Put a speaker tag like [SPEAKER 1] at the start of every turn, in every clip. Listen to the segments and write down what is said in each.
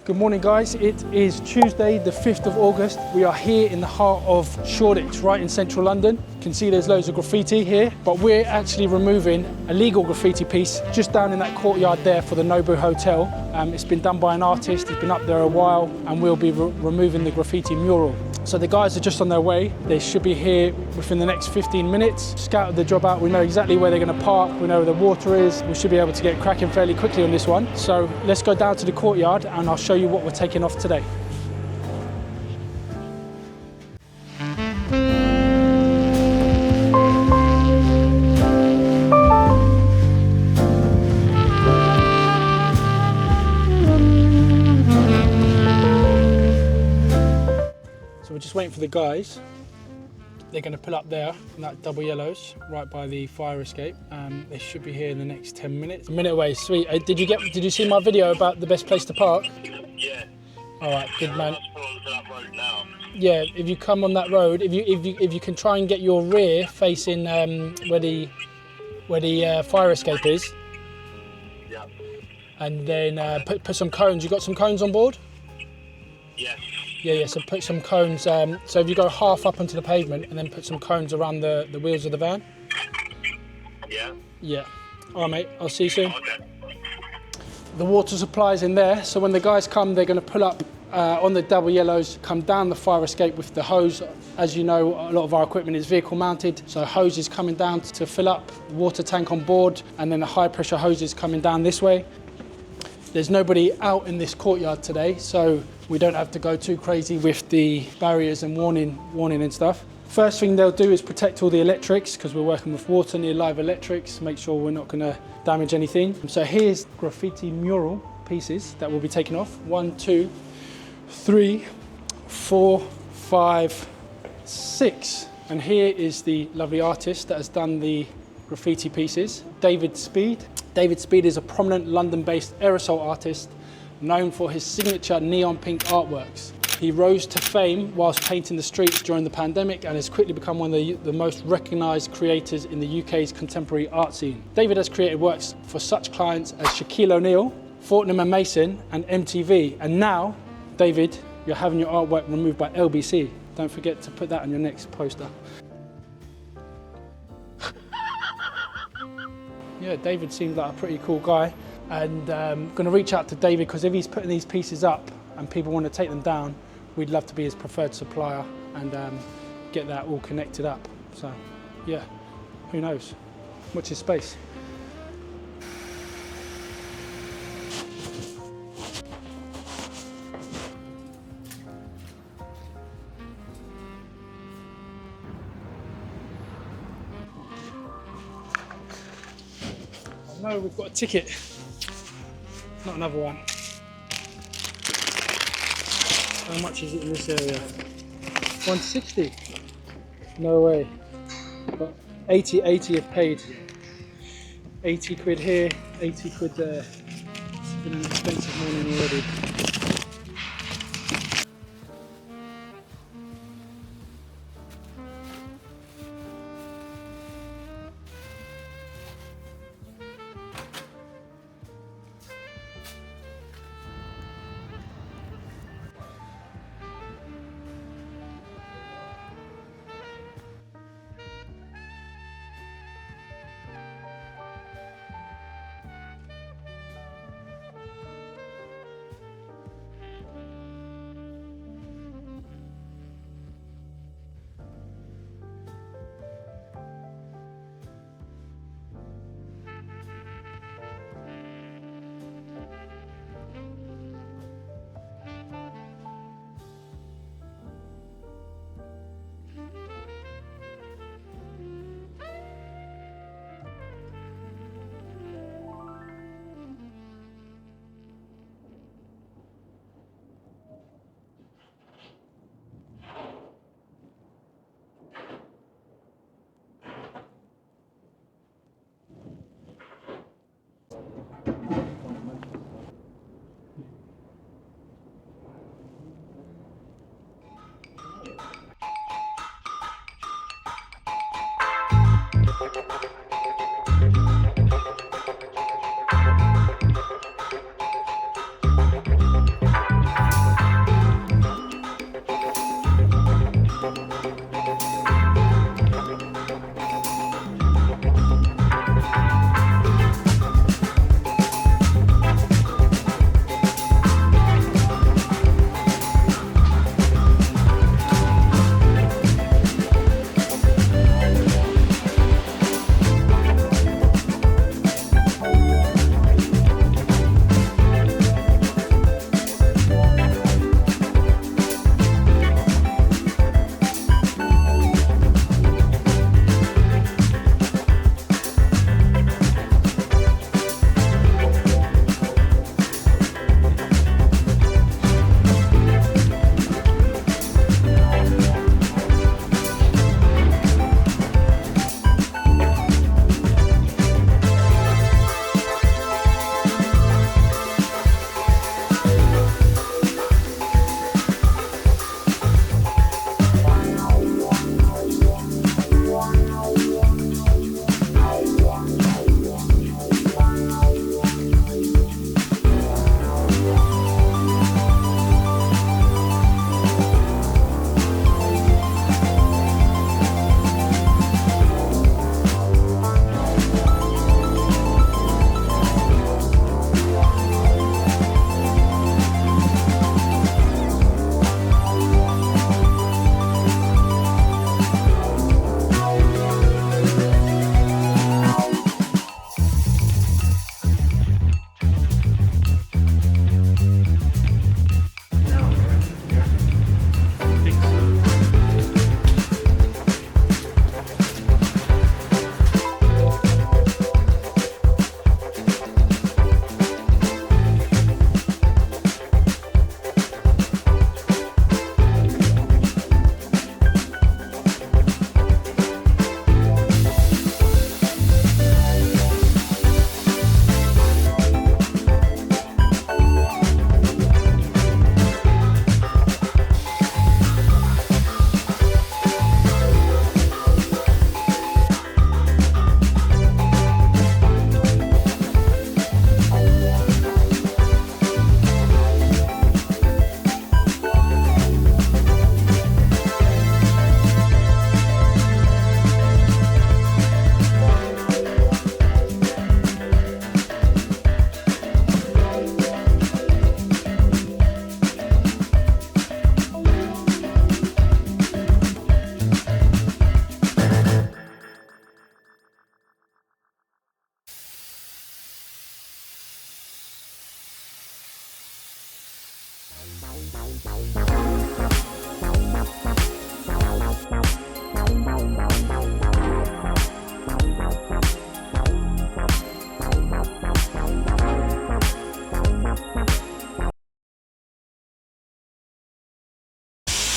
[SPEAKER 1] Good morning guys, it is Tuesday the 5th of August. We are here in the heart of Shoreditch, right in central London. You can see there's loads of graffiti here, but we're actually removing a legal graffiti piece just down in that courtyard there for the Nobu Hotel. It's been done by an artist, it's been up there a while, and we'll be removing the graffiti mural. So the guys are just on their way. They should be here within the next 15 minutes. Scouted the job out, we know exactly where they're going to park, we know where the water is. We should be able to get cracking fairly quickly on this one. So let's go down to the courtyard and I'll show you what we're taking off today. So we're just waiting for the guys. They're going to pull up there in that double yellows right by the fire escape. They should be here in the next 10 minutes. A minute away, sweet. Did you see my video about the best place to park?
[SPEAKER 2] Yeah.
[SPEAKER 1] All right, good man.
[SPEAKER 2] That road now.
[SPEAKER 1] Yeah, if you come on that road, if you can try and get your rear facing where the fire escape is.
[SPEAKER 2] Yeah.
[SPEAKER 1] And then put some cones. You got some cones on board?
[SPEAKER 2] Yes.
[SPEAKER 1] Yeah, so put some cones, so if you go half up onto the pavement and then put some cones around the wheels of the van.
[SPEAKER 2] Yeah.
[SPEAKER 1] Yeah. All right, mate, I'll see you soon.
[SPEAKER 2] Okay.
[SPEAKER 1] The water supply's in there, so when the guys come, they're going to pull up on the double yellows, come down the fire escape with the hose. As you know, a lot of our equipment is vehicle mounted, so hose is coming down to fill up the water tank on board, and then the high pressure hose is coming down this way. There's nobody out in this courtyard today, so we don't have to go too crazy with the barriers and warning and stuff. First thing they'll do is protect all the electrics, because we're working with water near live electrics, make sure we're not going to damage anything. So here's graffiti mural pieces that will be taken off. 1, 2, 3, 4, 5, 6. And here is the lovely artist that has done the graffiti pieces, David Speed. David Speed is a prominent London-based aerosol artist known for his signature neon pink artworks. He rose to fame whilst painting the streets during the pandemic and has quickly become one of the most recognised creators in the UK's contemporary art scene. David has created works for such clients as Shaquille O'Neal, Fortnum and Mason and MTV. And now, David, you're having your artwork removed by LBC. Don't forget to put that on your next poster. Yeah, David seems like a pretty cool guy, and I'm going to reach out to David because if he's putting these pieces up and people want to take them down, we'd love to be his preferred supplier and get that all connected up. So yeah, who knows? Watch his space. No, we've got a ticket. Not another one. How much is it in this area? 160. No way. But 80 have paid. 80 quid here, 80 quid there. It's been an expensive morning already.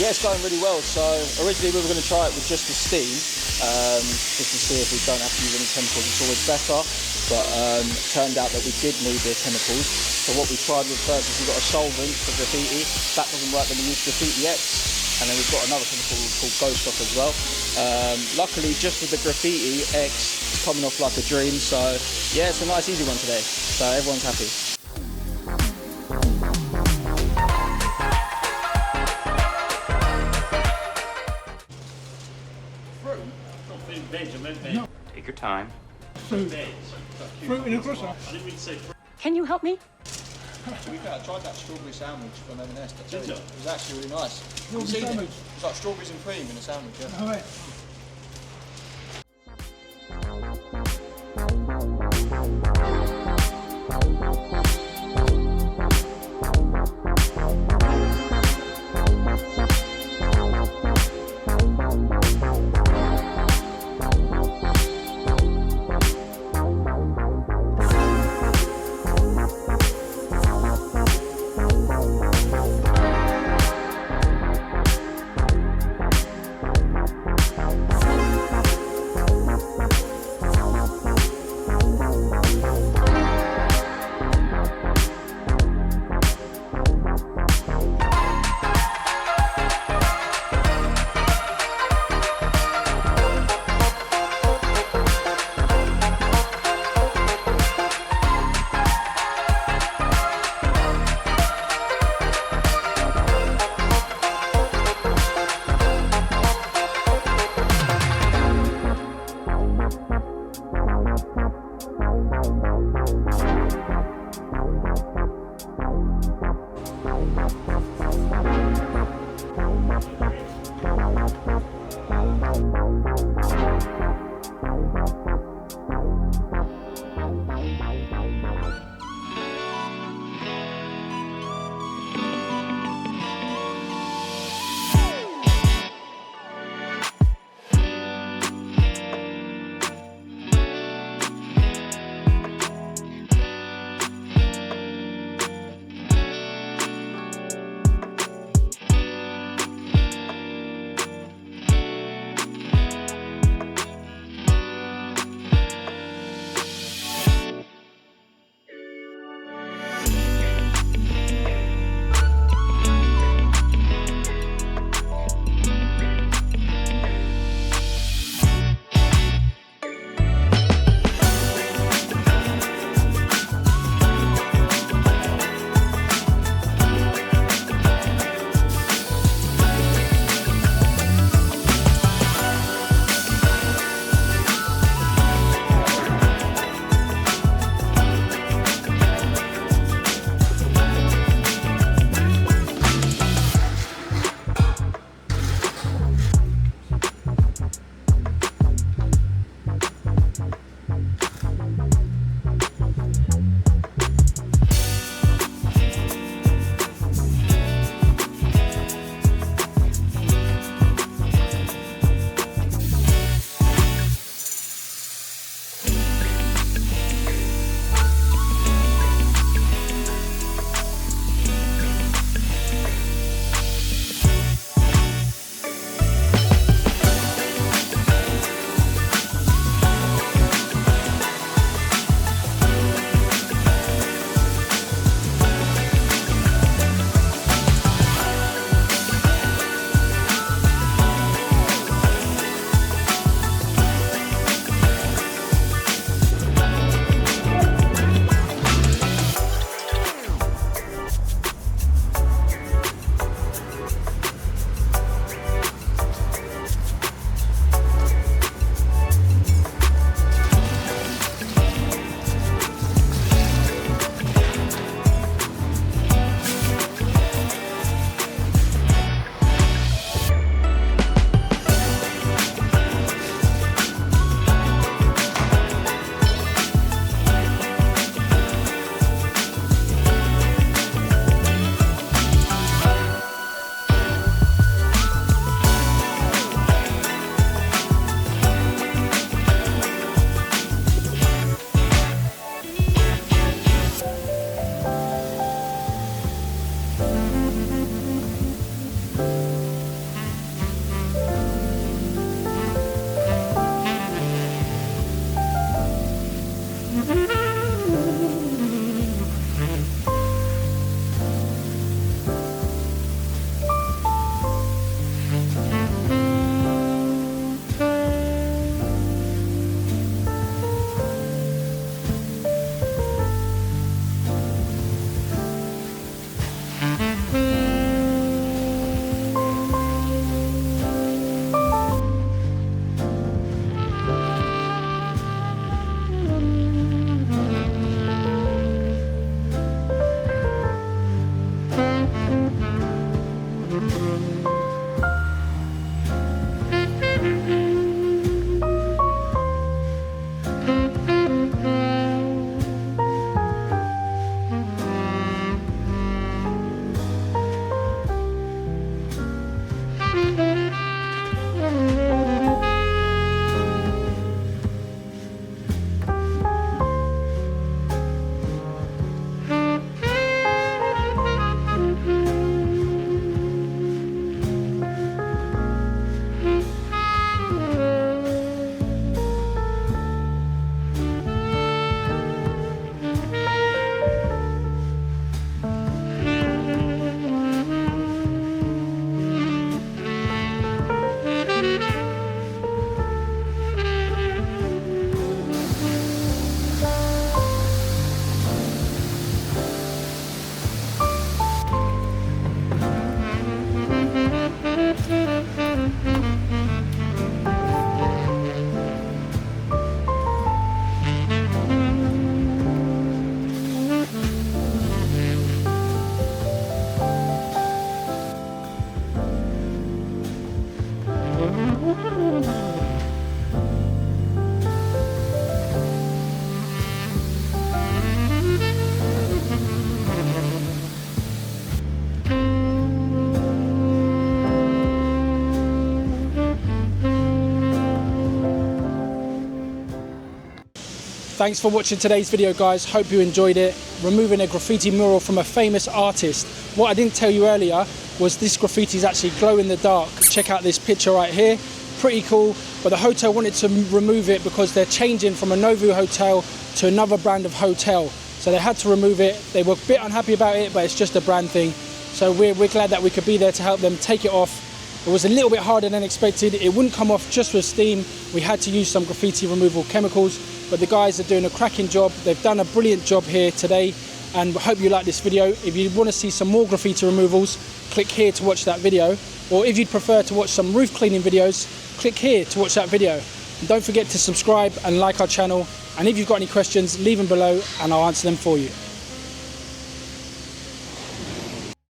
[SPEAKER 3] Yeah, it's going really well. So originally we were going to try it with just the steam, just to see if we don't have to use any chemicals. It's always better, but turned out that we did need the chemicals. So what we tried with first is we've got a solvent for graffiti. If that doesn't work, then we use Graffiti X, and then we've got another chemical called Ghost Off as well. Luckily, just with the Graffiti X, it's coming off like a dream. So yeah, it's a nice easy one today. So everyone's happy.
[SPEAKER 4] No. Take your time.
[SPEAKER 1] Fruit in a croissant.
[SPEAKER 5] Can you help me?
[SPEAKER 3] To be fair, I tried that strawberry sandwich from M&S. It was actually really nice.
[SPEAKER 1] Strawberry sandwich?
[SPEAKER 3] It's like strawberries and cream in a sandwich, yeah.
[SPEAKER 1] All right. Thanks for watching today's video, guys. Hope you enjoyed it. Removing a graffiti mural from a famous artist. What I didn't tell you earlier was this graffiti is actually glow in the dark. Check out this picture right here. Pretty cool, but the hotel wanted to remove it because they're changing from a Nobu Hotel to another brand of hotel. So they had to remove it. They were a bit unhappy about it, but it's just a brand thing. So we're glad that we could be there to help them take it off. It was a little bit harder than expected. It wouldn't come off just with steam. We had to use some graffiti removal chemicals, but the guys are doing a cracking job. They've done a brilliant job here today, and I hope you like this video. If you want to see some more graffiti removals, click here to watch that video. Or if you'd prefer to watch some roof cleaning videos, click here to watch that video. And don't forget to subscribe and like our channel. And if you've got any questions, leave them below and I'll answer them for you.